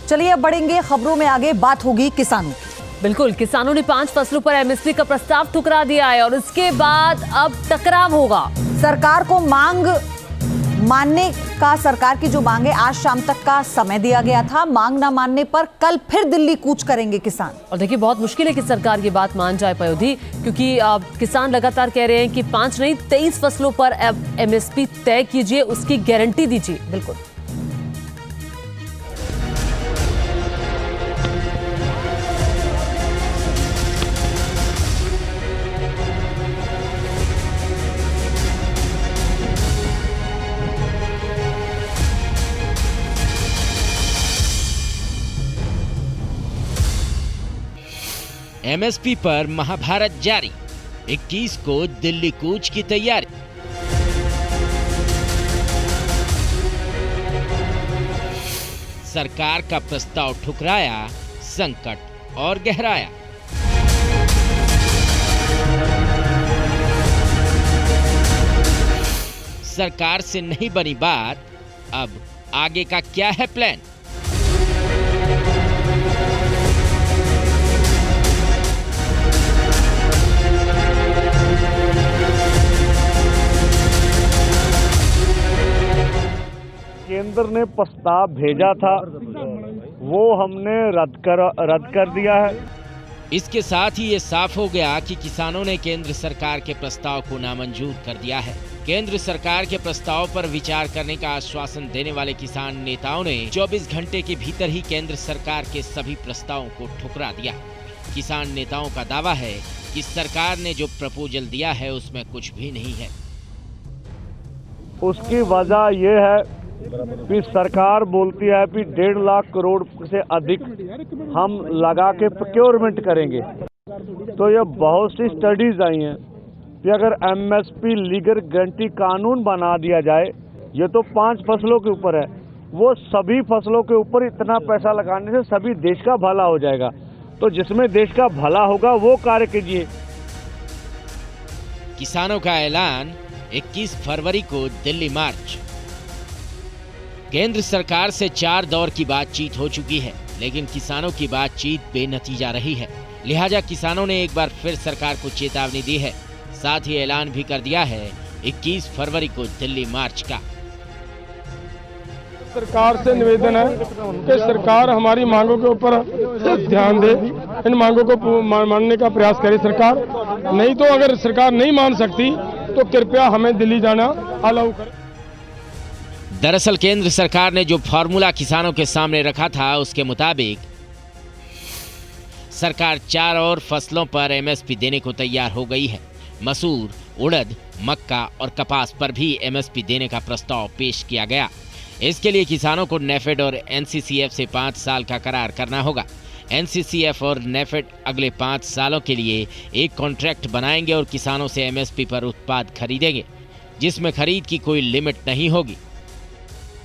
चलिए अब बढ़ेंगे खबरों में आगे, बात होगी किसानों की। बिल्कुल, किसानों ने 5 फसलों पर एमएसपी का प्रस्ताव ठुकरा दिया है और इसके बाद अब टकराव होगा। सरकार को मांग मानने का, सरकार की जो मांग है, आज शाम तक का समय दिया गया था। मांग ना मानने पर कल फिर दिल्ली कूच करेंगे किसान। और देखिए, बहुत मुश्किल है कि सरकार ये बात मान जाए पयोधी, क्योंकि किसान लगातार कह रहे हैं कि 5 नहीं 23 फसलों पर एमएसपी तय कीजिए, उसकी गारंटी दीजिए। बिल्कुल, एमएसपी पर महाभारत जारी, 21 को दिल्ली कूच की तैयारी। सरकार का प्रस्ताव ठुकराया, संकट और गहराया। सरकार से नहीं बनी बात, अब आगे का क्या है प्लान? केंद्र ने प्रस्ताव भेजा था, वो हमने रद्द कर दिया है। इसके साथ ही ये साफ हो गया कि किसानों ने केंद्र सरकार के प्रस्ताव को नामंजूर कर दिया है। केंद्र सरकार के प्रस्ताव पर विचार करने का आश्वासन देने वाले किसान नेताओं ने 24 घंटे के भीतर ही केंद्र सरकार के सभी प्रस्तावों को ठुकरा दिया। किसान नेताओं का दावा है कि सरकार ने जो प्रपोजल दिया है उसमें कुछ भी नहीं है। उसकी वजह ये है कि सरकार बोलती है कि 1.5 लाख करोड़ से अधिक हम लगा के प्रोक्योरमेंट करेंगे। तो ये बहुत सी स्टडीज आई हैं कि अगर एमएसपी लीगल गारंटी कानून बना दिया जाए, ये तो 5 फसलों के ऊपर है, वो सभी फसलों के ऊपर इतना पैसा लगाने से सभी देश का भला हो जाएगा। तो जिसमें देश का भला होगा वो कार्य कीजिए। किसानों का ऐलान, 21 फरवरी को दिल्ली मार्च। केंद्र सरकार से 4 दौर की बातचीत हो चुकी है, लेकिन किसानों की बातचीत बेनतीजा रही है। लिहाजा किसानों ने एक बार फिर सरकार को चेतावनी दी है, साथ ही ऐलान भी कर दिया है 21 फरवरी को दिल्ली मार्च का। सरकार से निवेदन है कि सरकार हमारी मांगों के ऊपर ध्यान दे, इन मांगों को मानने का प्रयास करे सरकार। नहीं तो अगर सरकार नहीं मान सकती तो कृपया हमें दिल्ली जाना अलाउ करे। दरअसल केंद्र सरकार ने जो फॉर्मूला किसानों के सामने रखा था, उसके मुताबिक सरकार 4 और फसलों पर एमएसपी देने को तैयार हो गई है। मसूर, उड़द, मक्का और कपास पर भी एमएसपी देने का प्रस्ताव पेश किया गया। इसके लिए किसानों को नेफेड और एनसीसीएफ से 5 साल का करार करना होगा। एनसीसीएफ और नेफेड अगले 5 सालों के लिए एक कॉन्ट्रैक्ट बनाएंगे और किसानों से एमएसपी पर उत्पाद खरीदेंगे, जिसमें खरीद की कोई लिमिट नहीं होगी।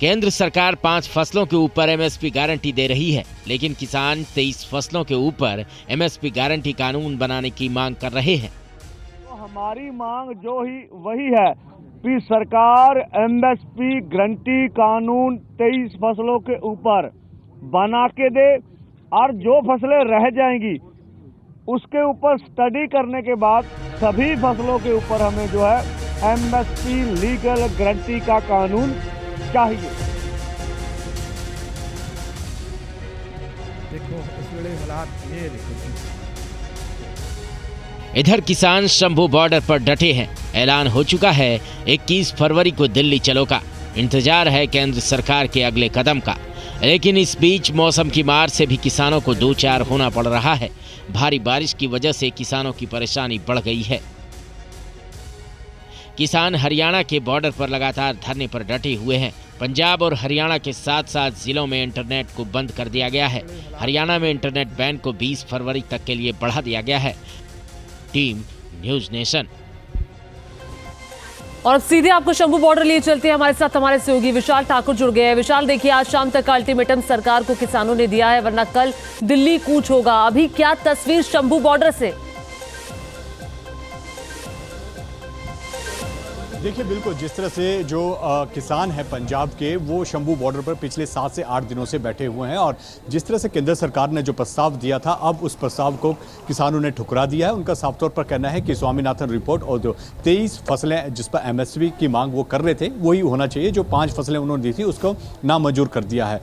केंद्र सरकार 5 फसलों के ऊपर एमएसपी गारंटी दे रही है, लेकिन किसान 23 फसलों के ऊपर एमएसपी गारंटी कानून बनाने की मांग कर रहे हैं। तो हमारी मांग जो ही वही है कि सरकार एमएसपी गारंटी कानून 23 फसलों के ऊपर बना के दे, और जो फसलें रह जाएंगी उसके ऊपर स्टडी करने के बाद सभी फसलों के ऊपर हमें जो है एमएसपी लीगल गारंटी का कानून चाहिए। देखो इस वेले हालात ये देखो। इधर किसान शंभू बॉर्डर पर डटे हैं। ऐलान हो चुका है 21 फरवरी को दिल्ली चलो का। इंतजार है केंद्र सरकार के अगले कदम का। लेकिन इस बीच मौसम की मार से भी किसानों को दो चार होना पड़ रहा है। भारी बारिश की वजह से किसानों की परेशानी बढ़ गई है। किसान हरियाणा के बॉर्डर पर लगातार धरने पर डटे हुए हैं। पंजाब और हरियाणा के साथ साथ जिलों में इंटरनेट को बंद कर दिया गया है। हरियाणा में इंटरनेट बैन को 20 फरवरी तक के लिए बढ़ा दिया गया है। Team news nation. और अब सीधे आपको शंभू बॉर्डर लिए चलते हैं। हमारे साथ हमारे सहयोगी विशाल ठाकुर जुड़ गए हैं। विशाल, देखिए आज शाम तक का अल्टीमेटम सरकार को किसानों ने दिया है, वरना कल दिल्ली कूच होगा। अभी क्या तस्वीर शंभू बॉर्डर से? देखिए बिल्कुल जिस तरह से जो किसान हैं पंजाब के वो शंभू बॉर्डर पर पिछले 7 से 8 दिनों से बैठे हुए हैं और जिस तरह से केंद्र सरकार ने जो प्रस्ताव दिया था अब उस प्रस्ताव को किसानों ने ठुकरा दिया है। उनका साफ तौर पर कहना है कि स्वामीनाथन रिपोर्ट और जो 23 फसलें जिस पर MSP की मांग वो कर रहे थे वही होना चाहिए। जो 5 फसलें उन्होंने दी थी उसको नामंजूर कर दिया है।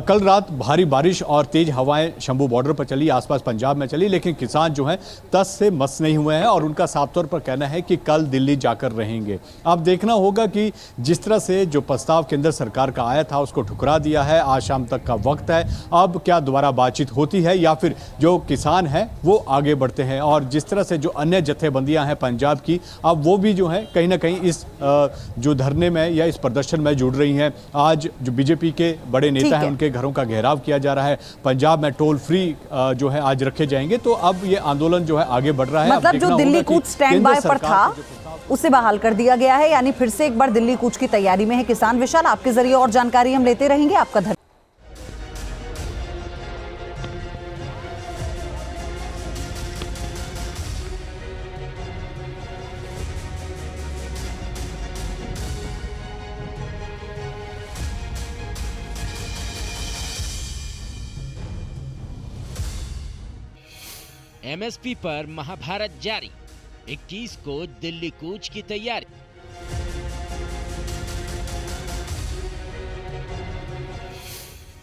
कल रात भारी बारिश और तेज हवाएं शंभू बॉर्डर पर चली, आसपास पंजाब में चली, लेकिन किसान जो हैं तस से मस नहीं हुए हैं और उनका साफ तौर पर कहना है कि कल दिल्ली जाकर रहेंगे। अब देखना होगा कि जिस तरह से जो प्रस्ताव केंद्र सरकार का आया था उसको ठुकरा दिया है। आज शाम तक का वक्त है, अब क्या दोबारा बातचीत होती है या फिर जो किसान हैं वो आगे बढ़ते हैं। और जिस तरह से जो अन्य जत्थेबंदियां हैं पंजाब की अब वो भी जो है कहीं ना कहीं इस जो धरने में या इस प्रदर्शन में जुड़ रही हैं। आज जो बीजेपी के बड़े नेता हैं उनके घरों का घेराव किया जा रहा है। पंजाब में टोल फ्री जो है आज रखे जाएंगे। तो अब ये आंदोलन जो है आगे बढ़ रहा है। मतलब जो दिल्ली कूच स्टैंड बाय पर था उसे बहाल कर दिया गया है, यानी फिर से एक बार दिल्ली कूच की तैयारी में है किसान। विशाल, आपके जरिए और जानकारी हम लेते रहेंगे। आपका धन्यवाद। MSP पर महाभारत जारी, 21 को दिल्ली कूच की तैयारी।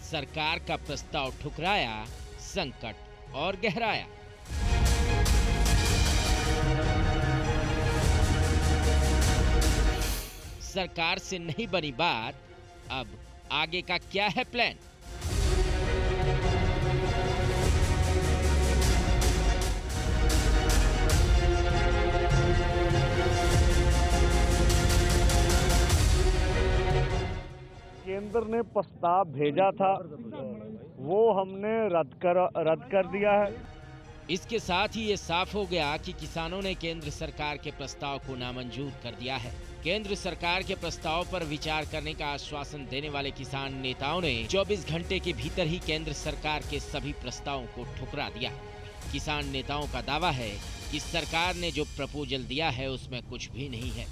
सरकार का प्रस्ताव ठुकराया, संकट और गहराया। सरकार से नहीं बनी बात, अब आगे का क्या है प्लान? केंद्र ने प्रस्ताव भेजा था वो हमने रद्द कर दिया है। इसके साथ ही ये साफ हो गया कि किसानों ने केंद्र सरकार के प्रस्ताव को नामंजूर कर दिया है। केंद्र सरकार के प्रस्ताव पर विचार करने का आश्वासन देने वाले किसान नेताओं ने 24 घंटे के भीतर ही केंद्र सरकार के सभी प्रस्तावों को ठुकरा दिया। किसान नेताओं का दावा है कि सरकार ने जो प्रपोजल दिया है उसमें कुछ भी नहीं है।